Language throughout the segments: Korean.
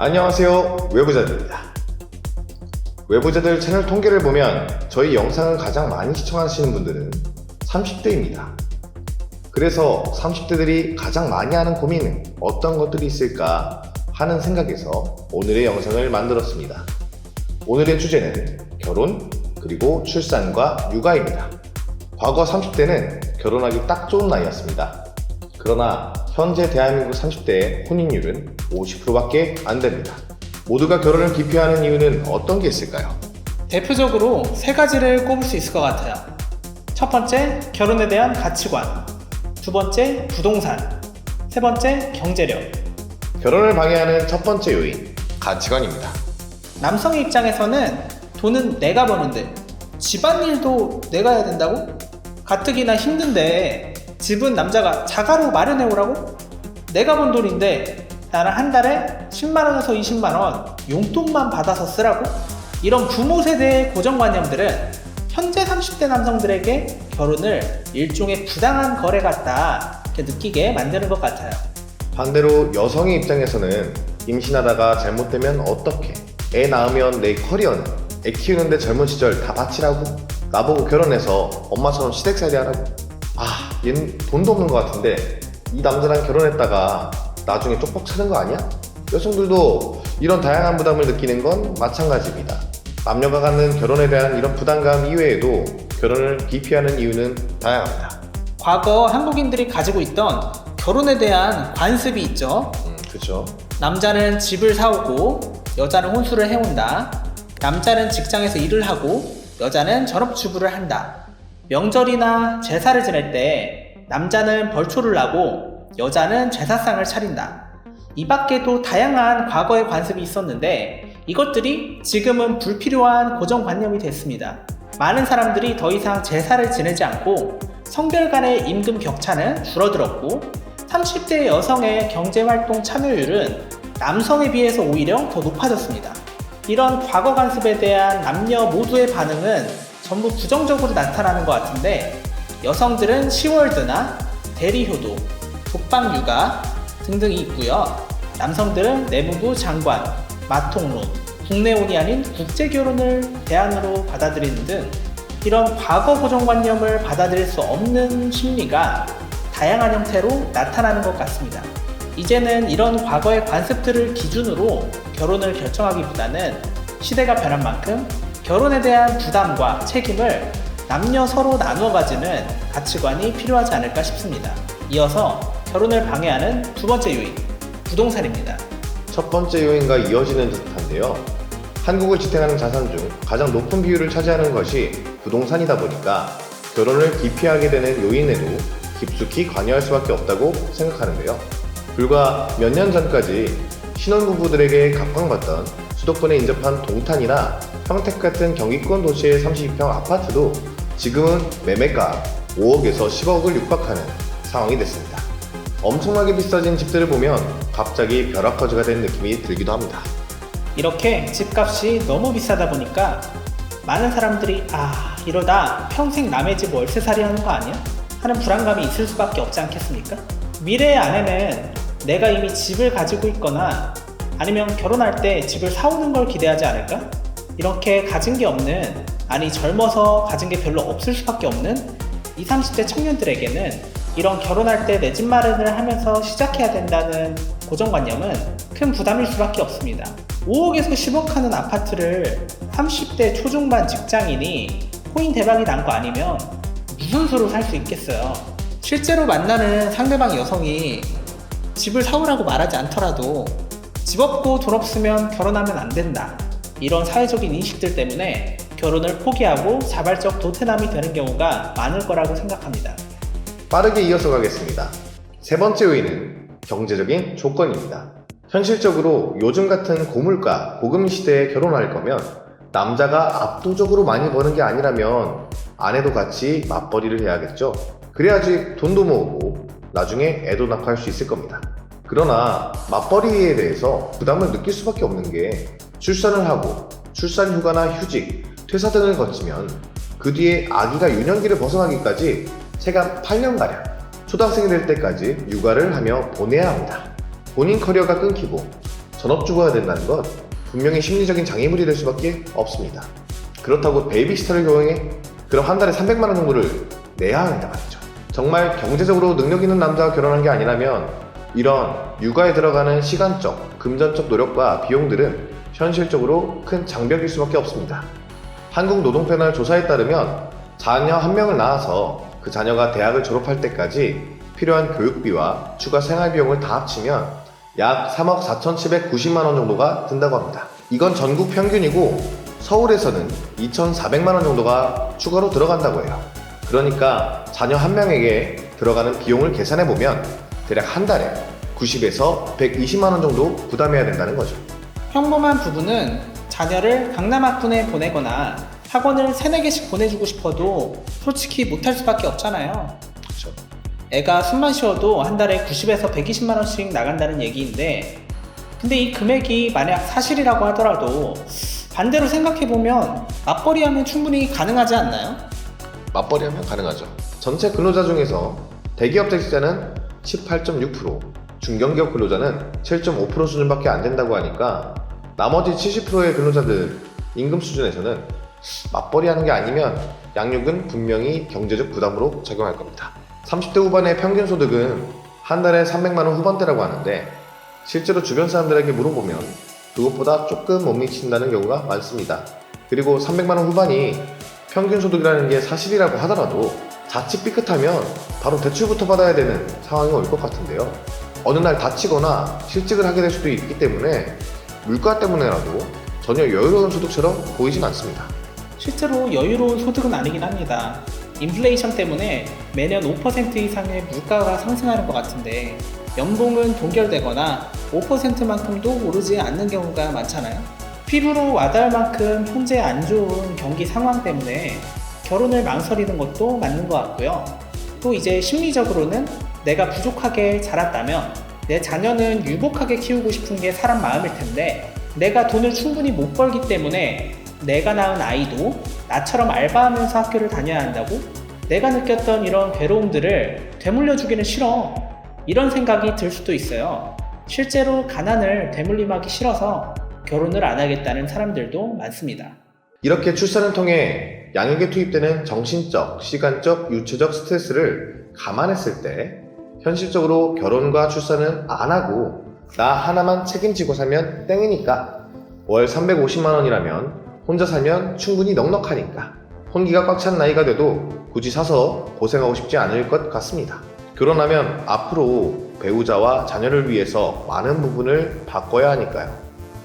안녕하세요, 외부자들입니다. 외부자들 채널 통계를 보면 저희 영상을 가장 많이 시청하시는 분들은 30대입니다. 그래서 30대들이 가장 많이 하는 고민은 어떤 것들이 있을까 하는 생각에서 오늘의 영상을 만들었습니다. 오늘의 주제는 결혼, 그리고 출산과 육아입니다. 과거 30대는 결혼하기 딱 좋은 나이였습니다. 그러나 현재 대한민국 30대의 혼인율은 50%밖에 안 됩니다. 모두가 결혼을 기피하는 이유는 어떤 게 있을까요? 대표적으로 세 가지를 꼽을 수 있을 것 같아요. 첫 번째, 결혼에 대한 가치관. 두 번째, 부동산. 세 번째, 경제력. 결혼을 방해하는 첫 번째 요인, 가치관입니다. 남성의 입장에서는 돈은 내가 버는데 집안일도 내가 해야 된다고? 가뜩이나 힘든데 집은 남자가 자가로 마련해 오라고? 내가 번 돈인데 나는 한 달에 10만원에서 20만원 용돈만 받아서 쓰라고? 이런 부모 세대의 고정관념들은 현재 30대 남성들에게 결혼을 일종의 부당한 거래 같다 이렇게 느끼게 만드는 것 같아요. 반대로 여성의 입장에서는 임신하다가 잘못되면 어떡해? 애 낳으면 내 커리어는? 애 키우는데 젊은 시절 다 바치라고? 나보고 결혼해서 엄마처럼 시댁살이 하라고? 얘는 돈도 없는 것 같은데 이 남자랑 결혼했다가 나중에 쪽박 차는 거 아니야? 여성들도 이런 다양한 부담을 느끼는 건 마찬가지입니다. 남녀가 갖는 결혼에 대한 이런 부담감 이외에도 결혼을 기피하는 이유는 다양합니다. 과거 한국인들이 가지고 있던 결혼에 대한 관습이 있죠. 그렇죠. 남자는 집을 사오고 여자는 혼수를 해온다. 남자는 직장에서 일을 하고 여자는 전업주부를 한다. 명절이나 제사를 지낼 때 남자는 벌초를 나고 여자는 제사상을 차린다. 이 밖에도 다양한 과거의 관습이 있었는데 이것들이 지금은 불필요한 고정관념이 됐습니다. 많은 사람들이 더 이상 제사를 지내지 않고 성별 간의 임금 격차는 줄어들었고 30대 여성의 경제활동 참여율은 남성에 비해서 오히려 더 높아졌습니다. 이런 과거 관습에 대한 남녀 모두의 반응은 전부 부정적으로 나타나는 것 같은데 여성들은 시월드나 대리효도, 독방육아 등등이 있고요. 남성들은 내무부 장관, 마통론, 국내혼이 아닌 국제결혼을 대안으로 받아들이는 등 이런 과거 고정관념을 받아들일 수 없는 심리가 다양한 형태로 나타나는 것 같습니다. 이제는 이런 과거의 관습들을 기준으로 결혼을 결정하기보다는 시대가 변한 만큼 결혼에 대한 부담과 책임을 남녀 서로 나누어 가지는 가치관이 필요하지 않을까 싶습니다. 이어서 결혼을 방해하는 두 번째 요인, 부동산입니다. 첫 번째 요인과 이어지는 듯한데요. 한국을 지탱하는 자산 중 가장 높은 비율을 차지하는 것이 부동산이다 보니까 결혼을 기피하게 되는 요인에도 깊숙이 관여할 수밖에 없다고 생각하는데요. 불과 몇 년 전까지 신혼부부들에게 각광받던 수도권에 인접한 동탄이나 평택 같은 경기권 도시의 32평 아파트도 지금은 매매가 5억에서 10억을 육박하는 상황이 됐습니다. 엄청나게 비싸진 집들을 보면 갑자기 벼락거지가 된 느낌이 들기도 합니다. 이렇게 집값이 너무 비싸다 보니까 많은 사람들이 이러다 평생 남의 집 월세살이 하는 거 아니야? 하는 불안감이 있을 수밖에 없지 않겠습니까? 미래의 아내는 내가 이미 집을 가지고 있거나 아니면 결혼할 때 집을 사오는 걸 기대하지 않을까? 이렇게 가진 게 없는, 아니 젊어서 가진 게 별로 없을 수밖에 없는 20, 30대 청년들에게는 이런 결혼할 때 내 집 마련을 하면서 시작해야 된다는 고정관념은 큰 부담일 수밖에 없습니다. 5억에서 10억 하는 아파트를 30대 초중반 직장인이 코인 대박이 난 거 아니면 무슨 수로 살 수 있겠어요. 실제로 만나는 상대방 여성이 집을 사오라고 말하지 않더라도 집 없고 돈 없으면 결혼하면 안 된다. 이런 사회적인 인식들 때문에 결혼을 포기하고 자발적 도태남이 되는 경우가 많을 거라고 생각합니다. 빠르게 이어서 가겠습니다. 세 번째 요인은 경제적인 조건입니다. 현실적으로 요즘 같은 고물가, 고금 시대에 결혼할 거면 남자가 압도적으로 많이 버는 게 아니라면 아내도 같이 맞벌이를 해야겠죠. 그래야지 돈도 모으고 나중에 애도 낳고 할 수 있을 겁니다. 그러나 맞벌이에 대해서 부담을 느낄 수밖에 없는 게 출산을 하고 출산 휴가나 휴직, 퇴사 등을 거치면 그 뒤에 아기가 유년기를 벗어나기까지 최강 8년가량 초등학생이 될 때까지 육아를 하며 보내야 합니다. 본인 커리어가 끊기고 전업주부가 된다는 건 분명히 심리적인 장애물이 될 수밖에 없습니다. 그렇다고 베이비시터를 경영해? 그럼 한 달에 300만 원 정도를 내야 한다 말이죠. 정말 경제적으로 능력 있는 남자와 결혼한 게 아니라면 이런 육아에 들어가는 시간적, 금전적 노력과 비용들은 현실적으로 큰 장벽일 수밖에 없습니다. 한국노동패널 조사에 따르면 자녀 한 명을 낳아서 그 자녀가 대학을 졸업할 때까지 필요한 교육비와 추가 생활비용을 다 합치면 약 3억 4,790만 원 정도가 든다고 합니다. 이건 전국 평균이고 서울에서는 2,400만 원 정도가 추가로 들어간다고 해요. 그러니까 자녀 한 명에게 들어가는 비용을 계산해보면 대략 한 달에 90에서 120만 원 정도 부담해야 된다는 거죠. 평범한 부부는 자녀를 강남학군에 보내거나 학원을 3-4개씩 보내주고 싶어도 솔직히 못할 수밖에 없잖아요. 그렇죠. 애가 숨만 쉬어도 한 달에 90에서 120만 원씩 나간다는 얘기인데, 근데 이 금액이 만약 사실이라고 하더라도 반대로 생각해보면 맞벌이 하면 충분히 가능하지 않나요? 맞벌이 하면 가능하죠. 전체 근로자 중에서 대기업 재직자는 18.6%, 중견기업 근로자는 7.5% 수준밖에 안 된다고 하니까 나머지 70%의 근로자들 임금 수준에서는 맞벌이 하는 게 아니면 양육은 분명히 경제적 부담으로 작용할 겁니다. 30대 후반의 평균 소득은 한 달에 300만 원 후반대라고 하는데 실제로 주변 사람들에게 물어보면 그것보다 조금 못 미친다는 경우가 많습니다. 그리고 300만 원 후반이 평균 소득이라는 게 사실이라고 하더라도 자칫 삐끗하면 바로 대출부터 받아야 되는 상황이 올 것 같은데요. 어느 날 다치거나 실직을 하게 될 수도 있기 때문에 물가 때문에라도 전혀 여유로운 소득처럼 보이진 않습니다. 실제로 여유로운 소득은 아니긴 합니다. 인플레이션 때문에 매년 5% 이상의 물가가 상승하는 것 같은데 연봉은 동결되거나 5%만큼도 오르지 않는 경우가 많잖아요. 피부로 와닿을 만큼 현재 안 좋은 경기 상황 때문에 결혼을 망설이는 것도 맞는 것 같고요. 또 이제 심리적으로는 내가 부족하게 자랐다면 내 자녀는 유복하게 키우고 싶은 게 사람 마음일 텐데 내가 돈을 충분히 못 벌기 때문에 내가 낳은 아이도 나처럼 알바하면서 학교를 다녀야 한다고? 내가 느꼈던 이런 괴로움들을 되물려주기는 싫어. 이런 생각이 들 수도 있어요. 실제로 가난을 되물림하기 싫어서 결혼을 안 하겠다는 사람들도 많습니다. 이렇게 출산을 통해 양육에 투입되는 정신적, 시간적, 유체적 스트레스를 감안했을 때 현실적으로 결혼과 출산은 안 하고 나 하나만 책임지고 살면 땡이니까 월 350만 원이라면 혼자 살면 충분히 넉넉하니까 혼기가 꽉 찬 나이가 돼도 굳이 사서 고생하고 싶지 않을 것 같습니다. 결혼하면 앞으로 배우자와 자녀를 위해서 많은 부분을 바꿔야 하니까요.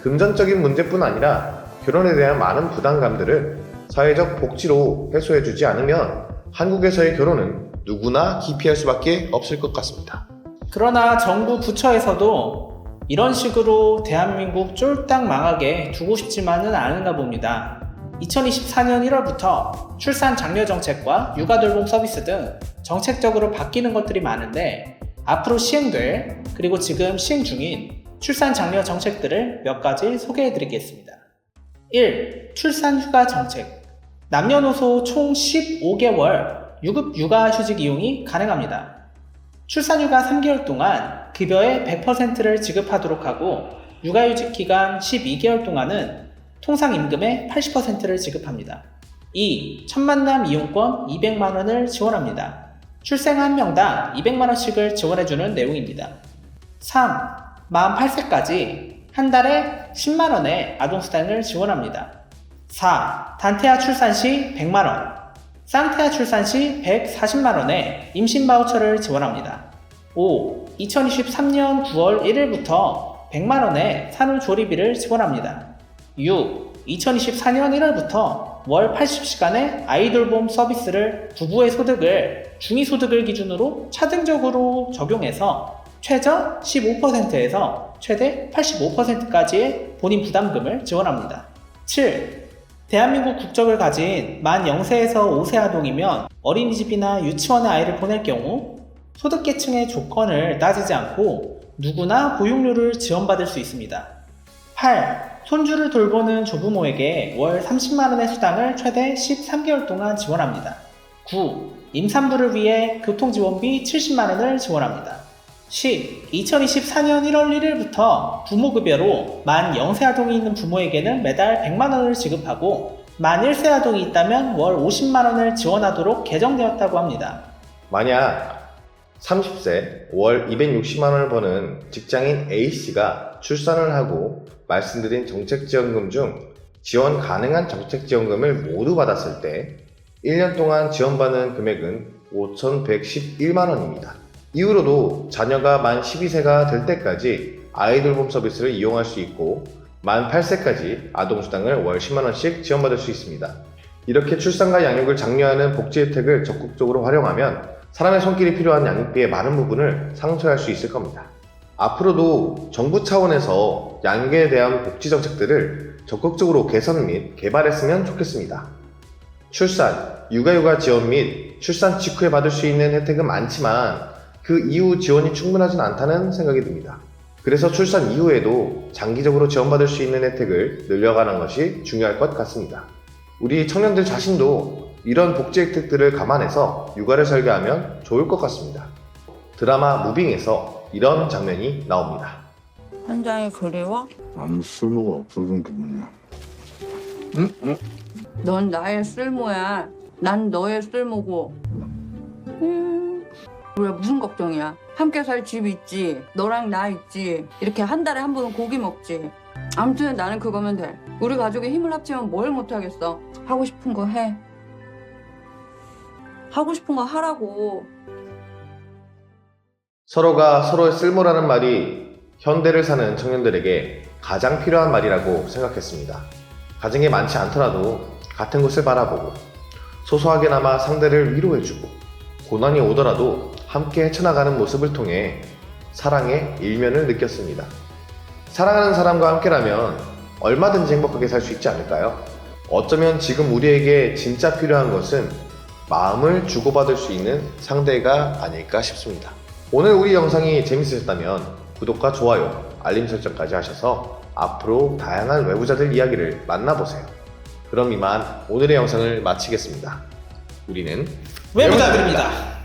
금전적인 문제뿐 아니라 결혼에 대한 많은 부담감들을 사회적 복지로 해소해주지 않으면 한국에서의 결혼은 누구나 기피할 수밖에 없을 것 같습니다. 그러나 정부 부처에서도 이런 식으로 대한민국 쫄딱 망하게 두고 싶지만은 않은가 봅니다. 2024년 1월부터 출산 장려 정책과 육아 돌봄 서비스 등 정책적으로 바뀌는 것들이 많은데 앞으로 시행될 그리고 지금 시행 중인 출산 장려 정책들을 몇 가지 소개해 드리겠습니다. 1. 출산 휴가 정책. 남녀노소 총 15개월 유급 육아 휴직 이용이 가능합니다. 출산휴가 3개월 동안 급여의 100%를 지급하도록 하고 육아휴직 기간 12개월 동안은 통상임금의 80%를 지급합니다. 2. 첫만남 이용권 200만원을 지원합니다. 출생 한 명당 200만원씩을 지원해주는 내용입니다. 3. 48세까지 한 달에 10만원의 아동수당을 지원합니다. 4. 단태아 출산 시 100만원, 쌍태아 출산 시 140만원의 임신 바우처를 지원합니다. 5. 2023년 9월 1일부터 100만원의 산후조리비를 지원합니다. 6. 2024년 1월부터 월 80시간의 아이돌봄 서비스를 부부의 소득을 중위소득을 기준으로 차등적으로 적용해서 최저 15%에서 최대 85%까지의 본인 부담금을 지원합니다. 7. 대한민국 국적을 가진 만 0세에서 5세 아동이면 어린이집이나 유치원에 아이를 보낼 경우 소득계층의 조건을 따지지 않고 누구나 보육료를 지원받을 수 있습니다. 8. 손주를 돌보는 조부모에게 월 30만원의 수당을 최대 13개월 동안 지원합니다. 9. 임산부를 위해 교통지원비 70만원을 지원합니다. 2024년 1월 1일부터 부모급여로 만 0세 아동이 있는 부모에게는 매달 100만원을 지급하고 만 1세 아동이 있다면 월 50만원을 지원하도록 개정되었다고 합니다. 만약 30세 월 260만원을 버는 직장인 A씨가 출산을 하고 말씀드린 정책지원금 중 지원 가능한 정책지원금을 모두 받았을 때 1년 동안 지원받는 금액은 5,111만원입니다. 이후로도 자녀가 만 12세가 될 때까지 아이돌봄 서비스를 이용할 수 있고 만 8세까지 아동수당을 월 10만원씩 지원받을 수 있습니다. 이렇게 출산과 양육을 장려하는 복지 혜택을 적극적으로 활용하면 사람의 손길이 필요한 양육비의 많은 부분을 상쇄할 수 있을 겁니다. 앞으로도 정부 차원에서 양육에 대한 복지 정책들을 적극적으로 개선 및 개발했으면 좋겠습니다. 출산, 육아휴가 지원 및 출산 직후에 받을 수 있는 혜택은 많지만 그 이후 지원이 충분하진 않다는 생각이 듭니다. 그래서 출산 이후에도 장기적으로 지원받을 수 있는 혜택을 늘려가는 것이 중요할 것 같습니다. 우리 청년들 자신도 이런 복지 혜택들을 감안해서 육아를 설계하면 좋을 것 같습니다. 드라마 무빙에서 이런 장면이 나옵니다. 현장이 그리워? 아무 쓸모가 없어진 기분이야. 넌 나의 쓸모야. 난 너의 쓸모고. 왜 무슨 걱정이야? 함께 살 집 있지. 너랑 나 있지. 이렇게 한 달에 한 번은 고기 먹지. 아무튼 나는 그거면 돼. 우리 가족이 힘을 합치면 뭘 못하겠어. 하고 싶은 거 해. 하고 싶은 거 하라고. 서로가 서로의 쓸모라는 말이 현대를 사는 청년들에게 가장 필요한 말이라고 생각했습니다. 가진 게 많지 않더라도 같은 곳을 바라보고 소소하게나마 상대를 위로해주고 고난이 오더라도 함께 헤쳐나가는 모습을 통해 사랑의 일면을 느꼈습니다. 사랑하는 사람과 함께라면 얼마든지 행복하게 살 수 있지 않을까요? 어쩌면 지금 우리에게 진짜 필요한 것은 마음을 주고받을 수 있는 상대가 아닐까 싶습니다. 오늘 우리 영상이 재밌으셨다면 구독과 좋아요, 알림 설정까지 하셔서 앞으로 다양한 외부자들 이야기를 만나보세요. 그럼 이만 오늘의 영상을 마치겠습니다. 우리는 외부자들입니다.